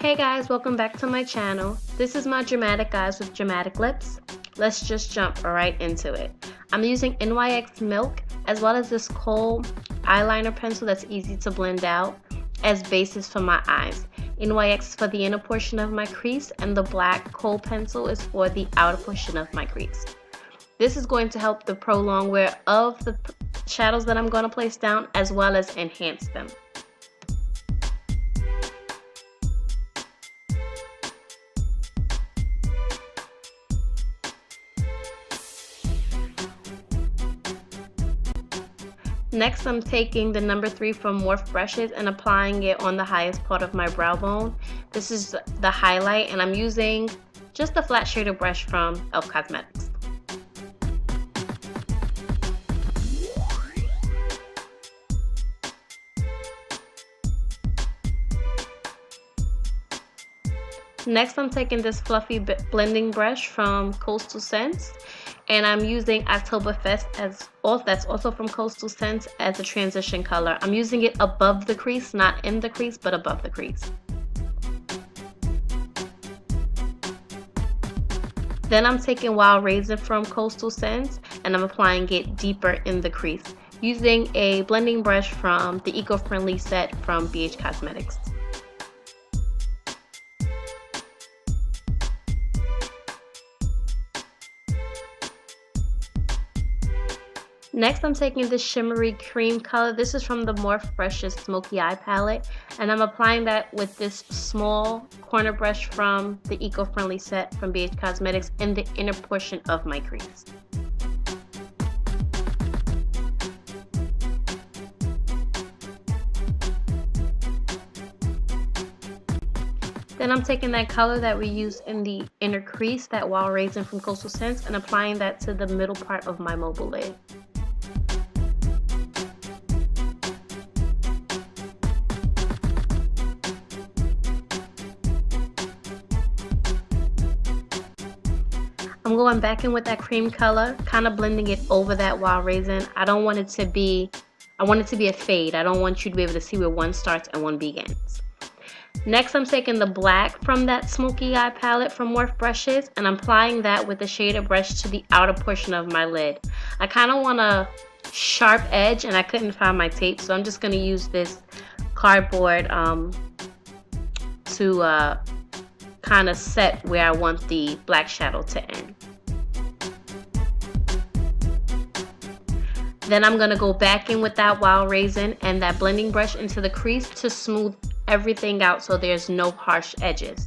Hey guys, welcome back to my channel. This is my dramatic eyes with dramatic lips. Let's just jump right into it. I'm using NYX Milk as well as this kohl eyeliner pencil that's easy to blend out as bases for my eyes. NYX is for the inner portion of my crease and the black kohl pencil is for the outer portion of my crease. This is going to help the prolong wear of the shadows that I'm going to place down as well as enhance them. Next, I'm taking the number 3 from Morphe brushes and applying it on the highest part of my brow bone. This is the highlight, and I'm using just a flat shader brush from e.l.f. Cosmetics. Next, I'm taking this fluffy blending brush from Coastal Scents, and I'm using Oktoberfest that's also from Coastal Scents as a transition color. I'm using it above the crease, not in the crease, but above the crease. Then I'm taking Wild Raisin from Coastal Scents, and I'm applying it deeper in the crease using a blending brush from the eco-friendly set from BH Cosmetics. Next, I'm taking this shimmery cream color. This is from the Morphe Brushes Smoky Eye Palette, and I'm applying that with this small corner brush from the eco-friendly set from BH Cosmetics in the inner portion of my crease. Then I'm taking that color that we used in the inner crease, that Wild Raisin from Coastal Scents, and applying that to the middle part of my mobile lid. I'm going back in with that cream color, kind of blending it over that Wild Raisin. I want it to be a fade. I don't want you to be able to see where one starts and one begins. Next, I'm taking the black from that Smoky Eye palette from Morphe brushes, and I'm applying that with a shader brush to the outer portion of my lid. I kind of want a sharp edge, and I couldn't find my tape, so I'm just going to use this cardboard to kind of set where I want the black shadow to end. Then I'm going to go back in with that Wild Raisin and that blending brush into the crease to smooth everything out so there's no harsh edges.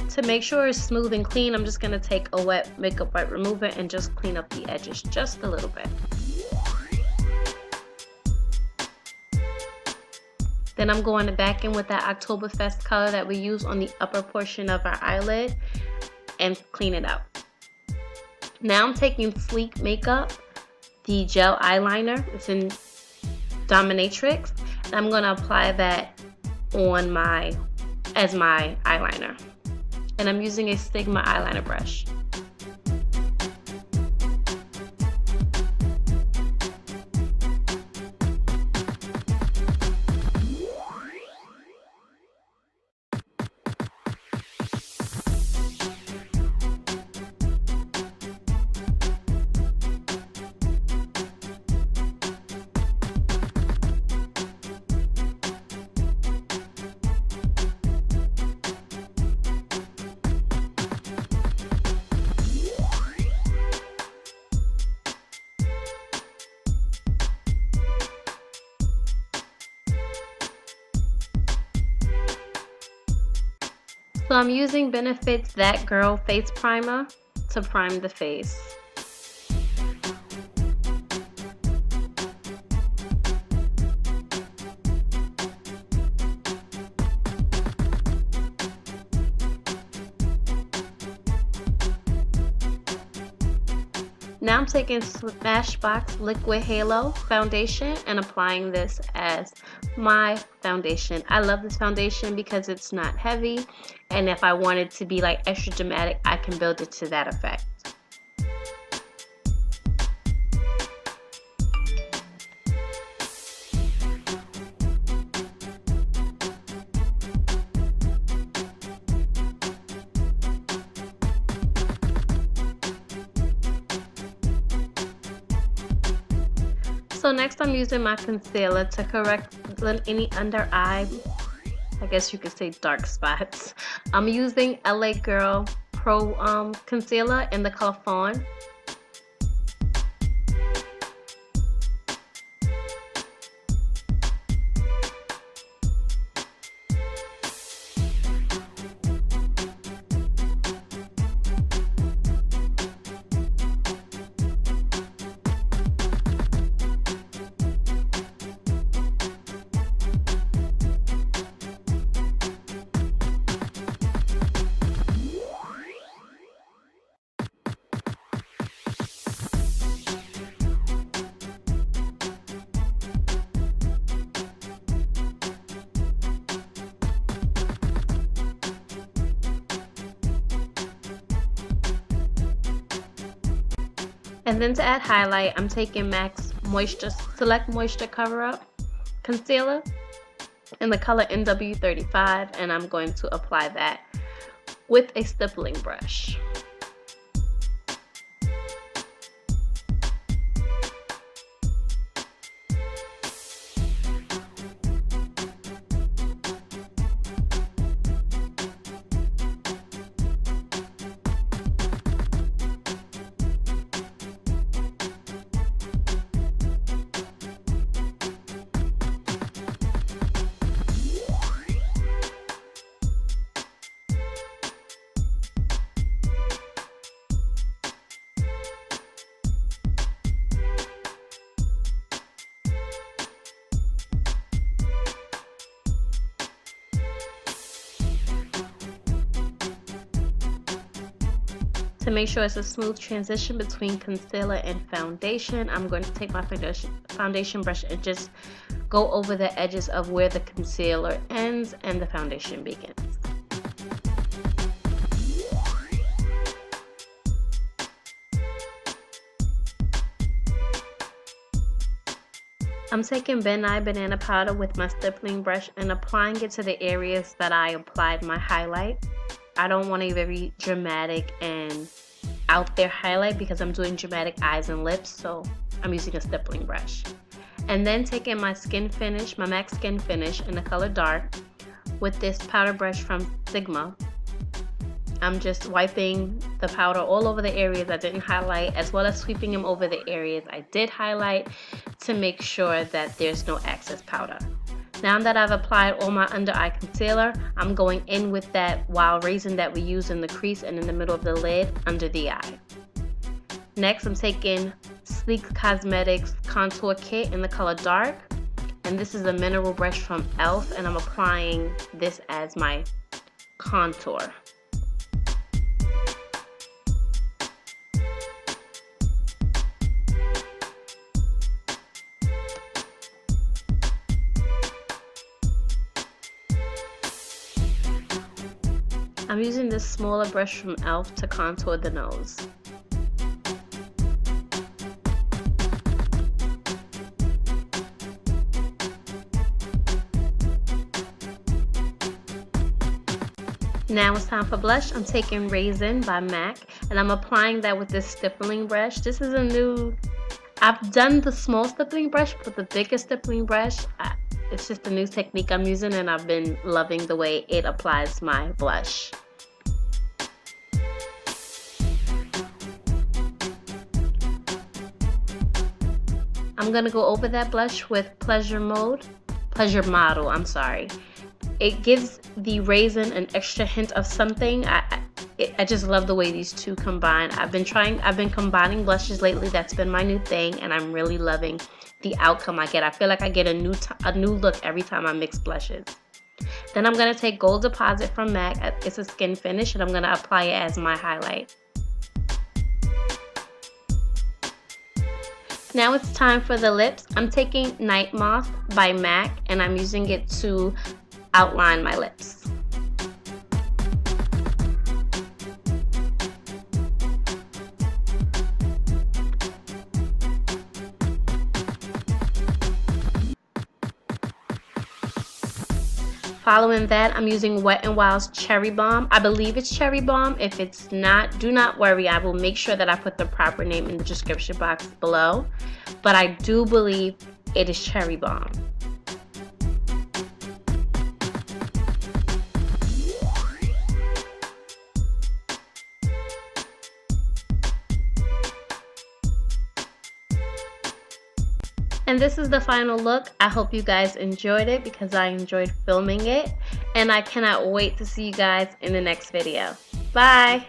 To make sure it's smooth and clean, I'm just going to take a wet makeup wipe remover and just clean up the edges just a little bit. Then I'm going back in with that Oktoberfest color that we use on the upper portion of our eyelid and clean it out. Now I'm taking Sleek Makeup, the gel eyeliner. It's in Dominatrix, and I'm going to apply that on as my eyeliner. And I'm using a Stigma eyeliner brush. So I'm using Benefit's That Girl Face Primer to prime the face. Now I'm taking Smashbox Liquid Halo Foundation and applying this as my foundation. I love this foundation because it's not heavy, and if I wanted to be like extra dramatic, I can build it to that effect. So next I'm using my concealer to correct any under eye, I guess you could say dark spots. I'm using LA Girl Pro concealer in the color Fawn. And then to add highlight, I'm taking MAC's Select Moisture Cover Up Concealer in the color NW35, and I'm going to apply that with a stippling brush. To make sure it's a smooth transition between concealer and foundation, I'm going to take my foundation brush and just go over the edges of where the concealer ends and the foundation begins. I'm taking Nye Banana Powder with my stippling brush and applying it to the areas that I applied my highlight. I don't want a very dramatic and out there highlight because I'm doing dramatic eyes and lips, so I'm using a stippling brush. And then taking my Skinfinish, my MAC Skinfinish in the color Dark with this powder brush from Sigma. I'm just wiping the powder all over the areas I didn't highlight, as well as sweeping them over the areas I did highlight to make sure that there's no excess powder. Now that I've applied all my under eye concealer, I'm going in with that wild Rasin that we use in the crease and in the middle of the lid under the eye. Next, I'm taking Sleek Cosmetics Contour Kit in the color Dark, and this is a mineral brush from e.l.f. and I'm applying this as my contour. I'm using this smaller brush from e.l.f. to contour the nose. Now it's time for blush. I'm taking Razin by MAC and I'm applying that with this stippling brush. This is a new, I've done the small stippling brush, but the bigger stippling brush, it's just a new technique I'm using and I've been loving the way it applies my blush. I'm gonna go over that blush with Pleasure Model, I'm sorry. It gives the Razin an extra hint of something. I just love the way these two combine. I've been combining blushes lately. That's been my new thing, and I'm really loving the outcome I get. I feel like I get a new look every time I mix blushes. Then I'm gonna take Gold Deposit from MAC. It's a Skinfinish, and I'm gonna apply it as my highlight. Now it's time for the lips. I'm taking Nightmoth by MAC and I'm using it to outline my lips. Following that, I'm using Wet n Wild's Cherry Bomb. I believe it's Cherry Bomb. If it's not, do not worry. I will make sure that I put the proper name in the description box below. But I do believe it is Cherry Bomb. And this is the final look. I hope you guys enjoyed it because I enjoyed filming it. And I cannot wait to see you guys in the next video. Bye!